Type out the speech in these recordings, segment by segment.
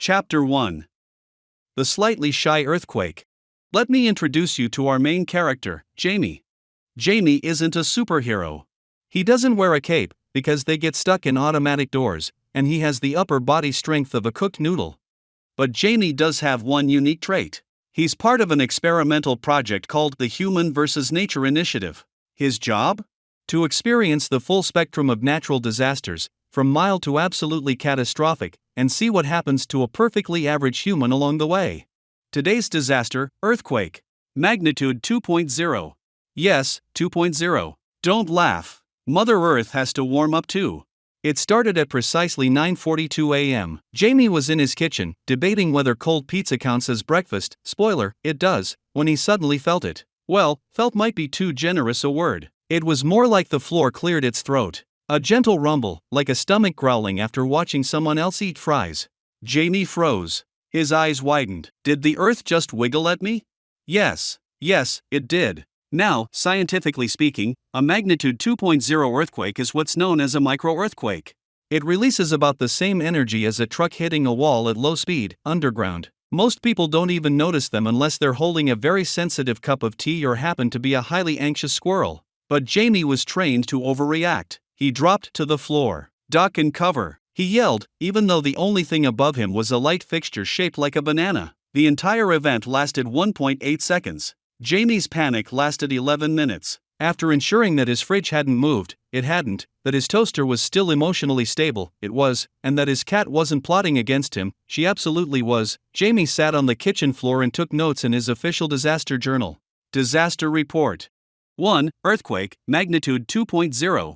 Chapter 1. The Slightly Shy Earthquake. Let me introduce you to our main character, Jamie. Jamie isn't a superhero. He doesn't wear a cape, because they get stuck in automatic doors, and he has the upper body strength of a cooked noodle. But Jamie does have one unique trait. He's part of an experimental project called the Human vs. Nature Initiative. His job? To experience the full spectrum of natural disasters, from mild to absolutely catastrophic, and see what happens to a perfectly average human along the way. Today's disaster, earthquake. Magnitude 2.0. Yes, 2.0. Don't laugh. Mother Earth has to warm up too. It started at precisely 9:42 a.m. Jamie was in his kitchen, debating whether cold pizza counts as breakfast. Spoiler, it does, when he suddenly felt it. Well, felt might be too generous a word. It was more like the floor cleared its throat. A gentle rumble, like a stomach growling after watching someone else eat fries. Jamie froze. His eyes widened. Did the earth just wiggle at me? Yes, it did. Now, scientifically speaking, a magnitude 2.0 earthquake is what's known as a microearthquake. It releases about the same energy as a truck hitting a wall at low speed, underground. Most people don't even notice them unless they're holding a very sensitive cup of tea or happen to be a highly anxious squirrel. But Jamie was trained to overreact. He dropped to the floor. Duck and cover, he yelled, even though the only thing above him was a light fixture shaped like a banana. The entire event lasted 1.8 seconds. Jamie's panic lasted 11 minutes. After ensuring that his fridge hadn't moved, it hadn't, that his toaster was still emotionally stable, it was, and that his cat wasn't plotting against him, she absolutely was, Jamie sat on the kitchen floor and took notes in his official disaster journal. Disaster report. 1. Earthquake, magnitude 2.0.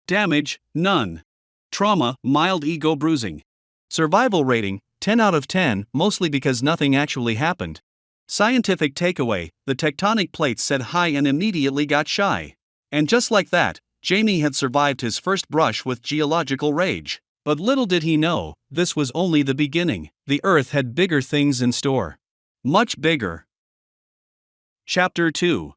Damage, none. Trauma, mild ego bruising. Survival rating, 10 out of 10, mostly because nothing actually happened. Scientific takeaway, the tectonic plates said hi and immediately got shy. And just like that, Jamie had survived his first brush with geological rage. But little did he know, this was only the beginning. The Earth had bigger things in store. Much bigger. Chapter 2.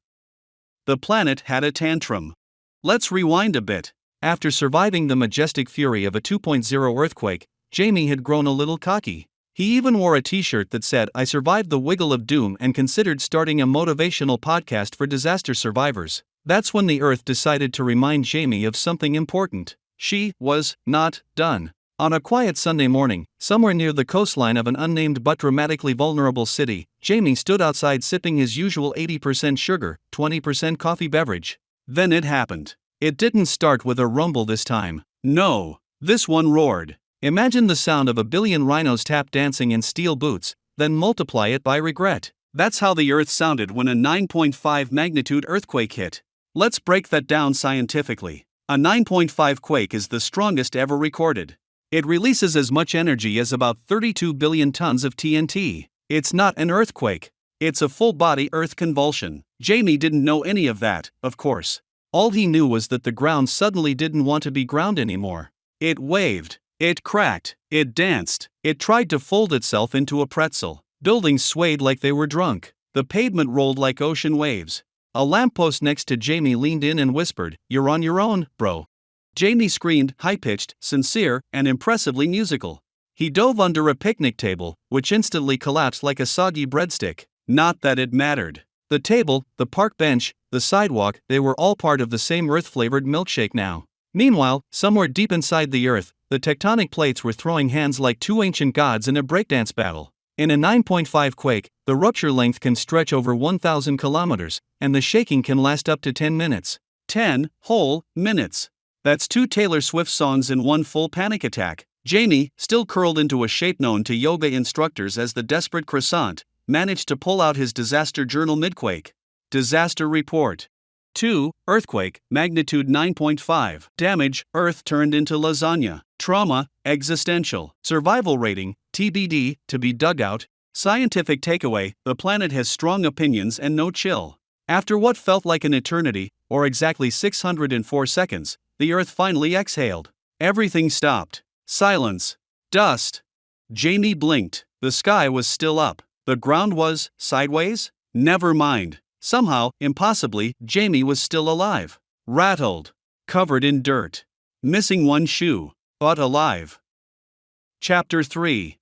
The planet had a tantrum. Let's rewind a bit. After surviving the majestic fury of a 2.0 earthquake, Jamie had grown a little cocky. He even wore a t-shirt that said, "I survived the wiggle of doom," and considered starting a motivational podcast for disaster survivors. That's when the Earth decided to remind Jamie of something important. She was not done. On a quiet Sunday morning, somewhere near the coastline of an unnamed but dramatically vulnerable city, Jamie stood outside sipping his usual 80% sugar, 20% coffee beverage. Then it happened. It didn't start with a rumble this time. No, this one roared. Imagine the sound of a billion rhinos tap dancing in steel boots, then multiply it by regret. That's how the Earth sounded when a 9.5 magnitude earthquake hit. Let's break that down scientifically. A 9.5 quake is the strongest ever recorded. It releases as much energy as about 32 billion tons of TNT. It's not an earthquake. It's a full-body Earth convulsion. Jamie didn't know any of that, of course. All he knew was that the ground suddenly didn't want to be ground anymore. It waved. It cracked. It danced. It tried to fold itself into a pretzel. Buildings swayed like they were drunk. The pavement rolled like ocean waves. A lamppost next to Jamie leaned in and whispered, "You're on your own, bro." Jamie screamed, high-pitched, sincere, and impressively musical. He dove under a picnic table, which instantly collapsed like a soggy breadstick. Not that it mattered. The table, the park bench, the sidewalk, they were all part of the same earth-flavored milkshake now. Meanwhile, somewhere deep inside the Earth, the tectonic plates were throwing hands like two ancient gods in a breakdance battle. In a 9.5 quake, the rupture length can stretch over 1,000 kilometers, and the shaking can last up to 10 minutes. 10 whole minutes. That's 2 Taylor Swift songs in one full panic attack. Jamie, still curled into a shape known to yoga instructors as the desperate croissant, managed to pull out his disaster journal mid-quake. Disaster report. 2. Earthquake, magnitude 9.5. Damage, Earth turned into lasagna. Trauma, existential. Survival rating, TBD, to be dug out. Scientific takeaway, the planet has strong opinions and no chill. After what felt like an eternity, or exactly 604 seconds, the Earth finally exhaled. Everything stopped. Silence. Dust. Jamie blinked. The sky was still up. The ground was sideways? Never mind. Somehow, impossibly, Jamie was still alive. Rattled. Covered in dirt. Missing one shoe. But alive. Chapter 3.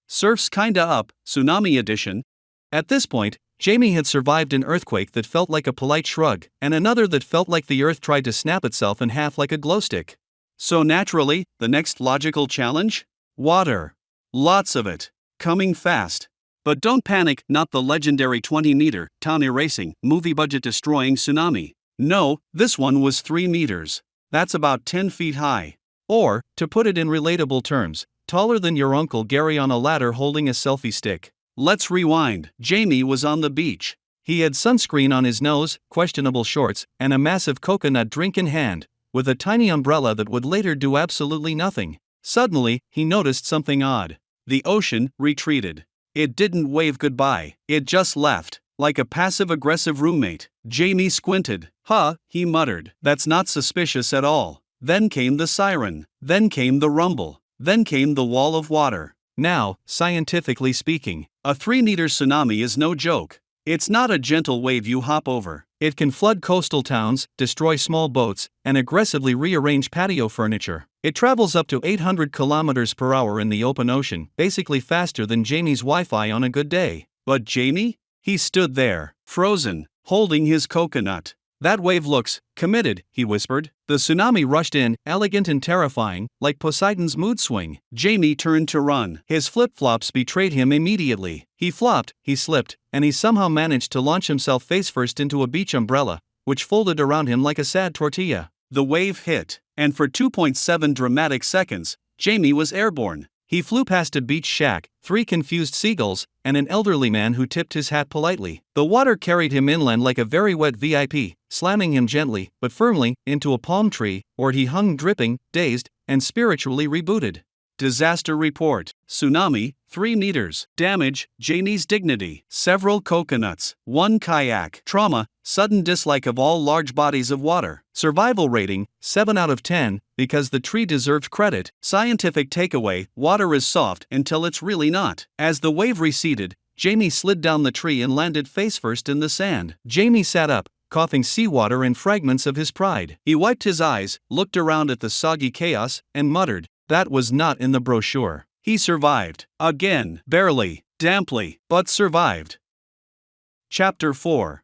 Surf's kinda up, Tsunami Edition. At this point, Jamie had survived an earthquake that felt like a polite shrug, and another that felt like the earth tried to snap itself in half like a glowstick. So naturally, the next logical challenge? Water. Lots of it. Coming fast. But don't panic, not the legendary 20-meter, town-erasing, movie-budget-destroying tsunami. No, this one was 3 meters. That's about 10 feet high. Or, to put it in relatable terms, taller than your Uncle Gary on a ladder holding a selfie stick. Let's rewind. Jamie was on the beach. He had sunscreen on his nose, questionable shorts, and a massive coconut drink in hand, with a tiny umbrella that would later do absolutely nothing. Suddenly, he noticed something odd. The ocean retreated. It didn't wave goodbye, it just left, like a passive-aggressive roommate. Jamie squinted. Huh, he muttered. That's not suspicious at all. Then came the siren. Then came the rumble. Then came the wall of water. Now, scientifically speaking, a 3-meter tsunami is no joke. It's not a gentle wave you hop over. It can flood coastal towns, destroy small boats, and aggressively rearrange patio furniture. It travels up to 800 kilometers per hour in the open ocean, basically faster than Jamie's Wi-Fi on a good day. But Jamie? He stood there, frozen, holding his coconut. That wave looks committed, he whispered. The tsunami rushed in, elegant and terrifying, like Poseidon's mood swing. Jamie turned to run. His flip-flops betrayed him immediately. He flopped, he slipped, and he somehow managed to launch himself face-first into a beach umbrella, which folded around him like a sad tortilla. The wave hit, and for 2.7 dramatic seconds, Jamie was airborne. He flew past a beach shack, 3 confused seagulls, and an elderly man who tipped his hat politely. The water carried him inland like a very wet VIP, slamming him gently, but firmly, into a palm tree, where he hung dripping, dazed, and spiritually rebooted. Disaster report. Tsunami, 3 meters. Damage, Jamie's dignity. Several coconuts. 1 kayak. Trauma, sudden dislike of all large bodies of water. Survival rating, 7 out of 10, because the tree deserved credit. Scientific takeaway, water is soft until it's really not. As the wave receded, Jamie slid down the tree and landed face-first in the sand. Jamie sat up, coughing seawater and fragments of his pride. He wiped his eyes, looked around at the soggy chaos, and muttered, "That was not in the brochure." He survived. Again, barely, damply, but survived. Chapter 4.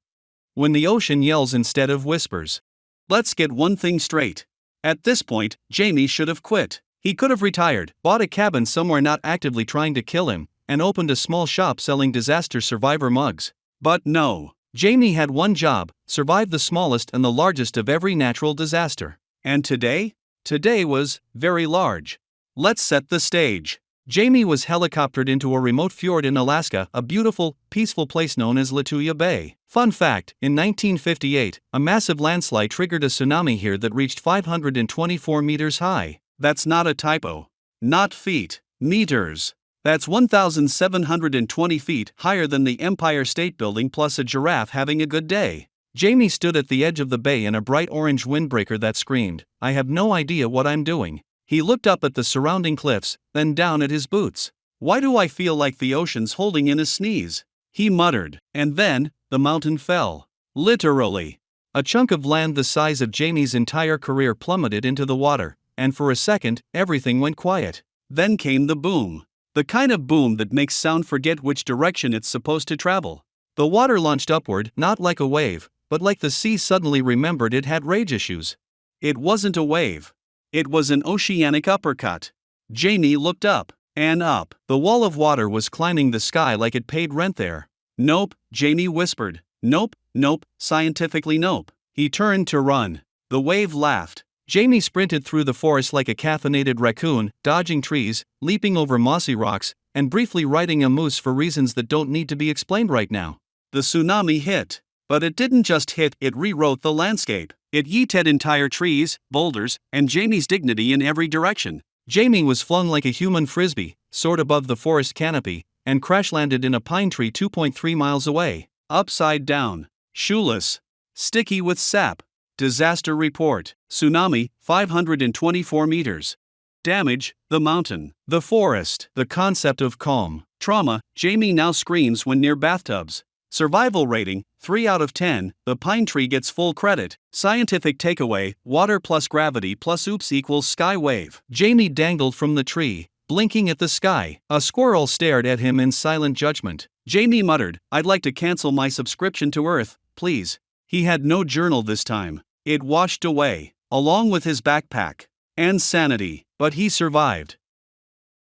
When the ocean yells instead of whispers. Let's get one thing straight. At this point, Jamie should have quit. He could have retired, bought a cabin somewhere not actively trying to kill him, and opened a small shop selling disaster survivor mugs. But no. Jamie had one job: survive the smallest and the largest of every natural disaster. And today? Today was very large. Let's set the stage. Jamie was helicoptered into a remote fjord in Alaska, a beautiful, peaceful place known as Lituya Bay. Fun fact, in 1958, a massive landslide triggered a tsunami here that reached 524 meters high. That's not a typo. Not feet, meters. That's 1,720 feet higher than the Empire State Building plus a giraffe having a good day. Jamie stood at the edge of the bay in a bright orange windbreaker that screamed, "I have no idea what I'm doing." He looked up at the surrounding cliffs, then down at his boots. "Why do I feel like the ocean's holding in a sneeze?" he muttered, and then, the mountain fell. Literally. A chunk of land the size of Jamie's entire career plummeted into the water, and for a second, everything went quiet. Then came the boom. The kind of boom that makes sound forget which direction it's supposed to travel. The water launched upward, not like a wave, but like the sea suddenly remembered it had rage issues. It wasn't a wave. It was an oceanic uppercut. Jamie looked up, and up. The wall of water was climbing the sky like it paid rent there. "Nope," Jamie whispered. "Nope, nope, scientifically nope." He turned to run. The wave laughed. Jamie sprinted through the forest like a caffeinated raccoon, dodging trees, leaping over mossy rocks, and briefly riding a moose for reasons that don't need to be explained right now. The tsunami hit. But it didn't just hit, it rewrote the landscape. It yeeted entire trees, boulders, and Jamie's dignity in every direction. Jamie was flung like a human frisbee, soared above the forest canopy, and crash-landed in a pine tree 2.3 miles away. Upside down. Shoeless. Sticky with sap. Disaster report. Tsunami, 524 meters. Damage, the mountain, the forest. The concept of calm. Trauma, Jamie now screams when near bathtubs. Survival rating, 3 out of 10, the pine tree gets full credit. Scientific takeaway, water plus gravity plus oops equals sky wave. Jamie dangled from the tree, blinking at the sky. A squirrel stared at him in silent judgment. Jamie muttered, "I'd like to cancel my subscription to Earth, please." He had no journal this time. It washed away, along with his backpack and sanity, but he survived.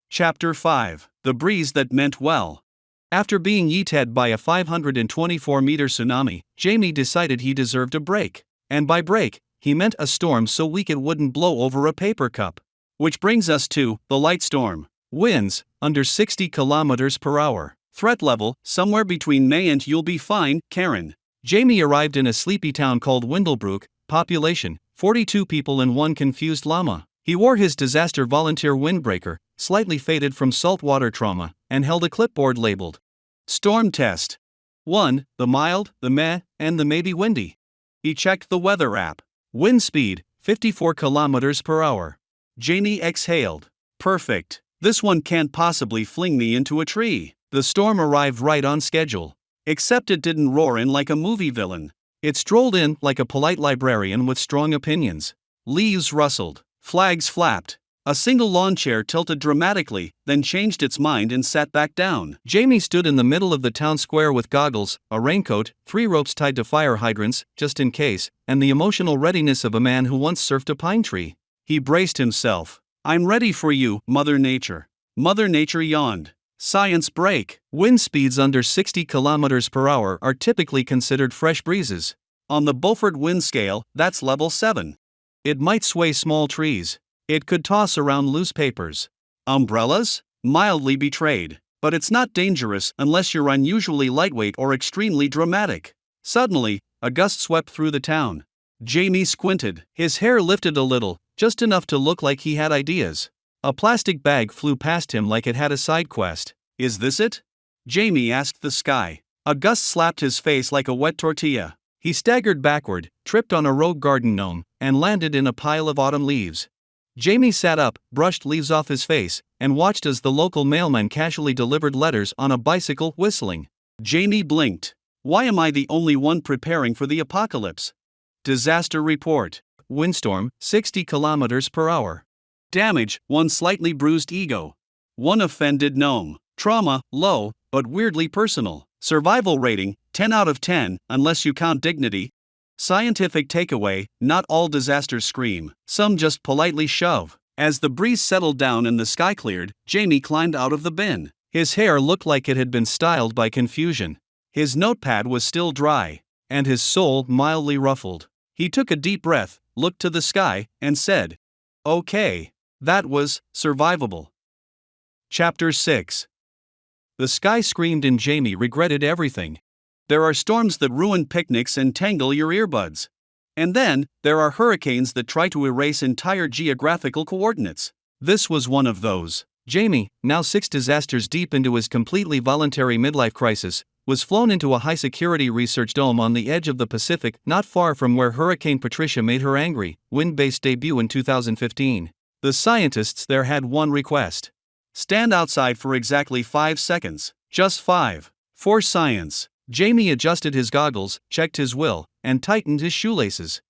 Chapter 5: The Breeze That Meant Well. After being yeeted by a 524-meter tsunami, Jamie decided he deserved a break. And by break, he meant a storm so weak it wouldn't blow over a paper cup. Which brings us to the light storm. Winds, under 60 kilometers per hour. Threat level, somewhere between May and You'll Be Fine, Karen. Jamie arrived in a sleepy town called Windlebrook, population, 42 people and one confused llama. He wore his disaster volunteer windbreaker, slightly faded from saltwater trauma, and held a clipboard labeled Storm Test 1, the mild, the meh, and the maybe windy. He checked the weather app. Wind speed, 54 kilometers per hour. Jamie exhaled. Perfect. This one can't possibly fling me into a tree. The storm arrived right on schedule. Except it didn't roar in like a movie villain. It strolled in like a polite librarian with strong opinions. Leaves rustled. Flags flapped. A single lawn chair tilted dramatically, then changed its mind and sat back down. Jamie stood in the middle of the town square with goggles, a raincoat, 3 ropes tied to fire hydrants, just in case, and the emotional readiness of a man who once surfed a pine tree. He braced himself. "I'm ready for you, Mother Nature." Mother Nature yawned. Science break. Wind speeds under 60 kilometers per hour are typically considered fresh breezes. On the Beaufort wind scale, that's level 7. It might sway small trees. It could toss around loose papers. Umbrellas? Mildly betrayed. But it's not dangerous unless you're unusually lightweight or extremely dramatic. Suddenly, a gust swept through the town. Jamie squinted. His hair lifted a little, just enough to look like he had ideas. A plastic bag flew past him like it had a side quest. "Is this it?" Jamie asked the sky. A gust slapped his face like a wet tortilla. He staggered backward, tripped on a rogue garden gnome, and landed in a pile of autumn leaves. Jamie sat up, brushed leaves off his face, and watched as the local mailman casually delivered letters on a bicycle, whistling. Jamie blinked. Why am I the only one preparing for the apocalypse? Disaster report. Windstorm, 60 kilometers per hour. Damage, 1 slightly bruised ego. 1 offended gnome. Trauma, low, but weirdly personal. Survival rating, 10 out of 10, unless you count dignity. Scientific takeaway, not all disasters scream, some just politely shove. As the breeze settled down and the sky cleared, Jamie climbed out of the bin. His hair looked like it had been styled by confusion. His notepad was still dry, and his soul mildly ruffled. He took a deep breath, looked to the sky, and said, "Okay, that was survivable." Chapter 6. The sky screamed and Jamie regretted everything. There are storms that ruin picnics and tangle your earbuds. And then, there are hurricanes that try to erase entire geographical coordinates. This was one of those. Jamie, now 6 disasters deep into his completely voluntary midlife crisis, was flown into a high-security research dome on the edge of the Pacific, not far from where Hurricane Patricia made her angry, wind-based debut in 2015. The scientists there had one request. Stand outside for exactly 5 seconds. Just 5. For science. Jamie adjusted his goggles, checked his will, and tightened his shoelaces.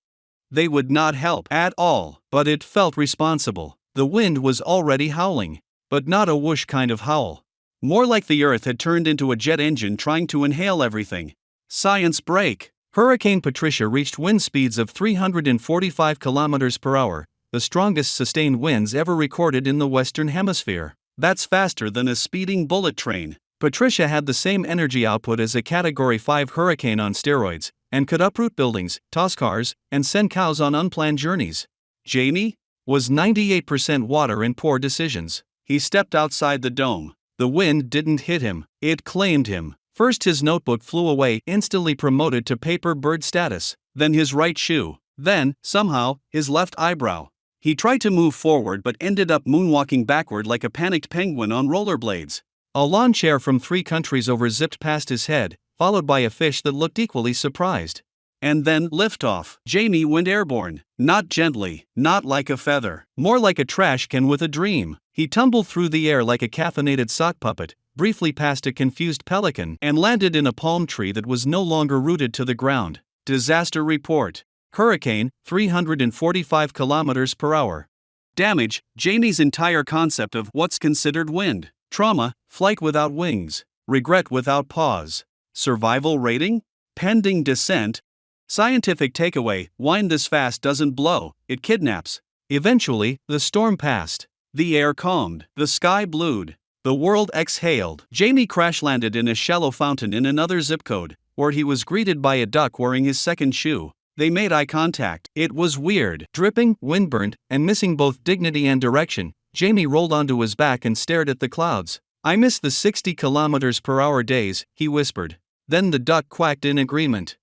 They would not help at all, but it felt responsible. The wind was already howling, but not a whoosh kind of howl. More like the earth had turned into a jet engine trying to inhale everything. Science break. Hurricane Patricia reached wind speeds of 345 kilometers per hour, the strongest sustained winds ever recorded in the Western Hemisphere. That's faster than a speeding bullet train. Patricia had the same energy output as a Category 5 hurricane on steroids, and could uproot buildings, toss cars, and send cows on unplanned journeys. Jamie was 98% water and poor decisions. He stepped outside the dome. The wind didn't hit him, it claimed him. First his notebook flew away, instantly promoted to paper bird status. Then his right shoe. Then, somehow, his left eyebrow. He tried to move forward but ended up moonwalking backward like a panicked penguin on rollerblades. A lawn chair from 3 countries over zipped past his head, followed by a fish that looked equally surprised. And then liftoff. Jamie went airborne. Not gently, not like a feather, more like a trash can with a dream. He tumbled through the air like a caffeinated sock puppet, briefly past a confused pelican, and landed in a palm tree that was no longer rooted to the ground. Disaster report. Hurricane, 345 kilometers per hour. Damage, Jamie's entire concept of what's considered wind. Trauma, flight without wings. Regret without pause. Survival rating? Pending descent. Scientific takeaway, wind this fast doesn't blow, it kidnaps. Eventually, the storm passed. The air calmed, the sky blued. The world exhaled. Jamie crash-landed in a shallow fountain in another zip code, where he was greeted by a duck wearing his second shoe. They made eye contact. It was weird. Dripping, windburned, and missing both dignity and direction, Jamie rolled onto his back and stared at the clouds. "I miss the 60 km/h days," he whispered. Then the duck quacked in agreement.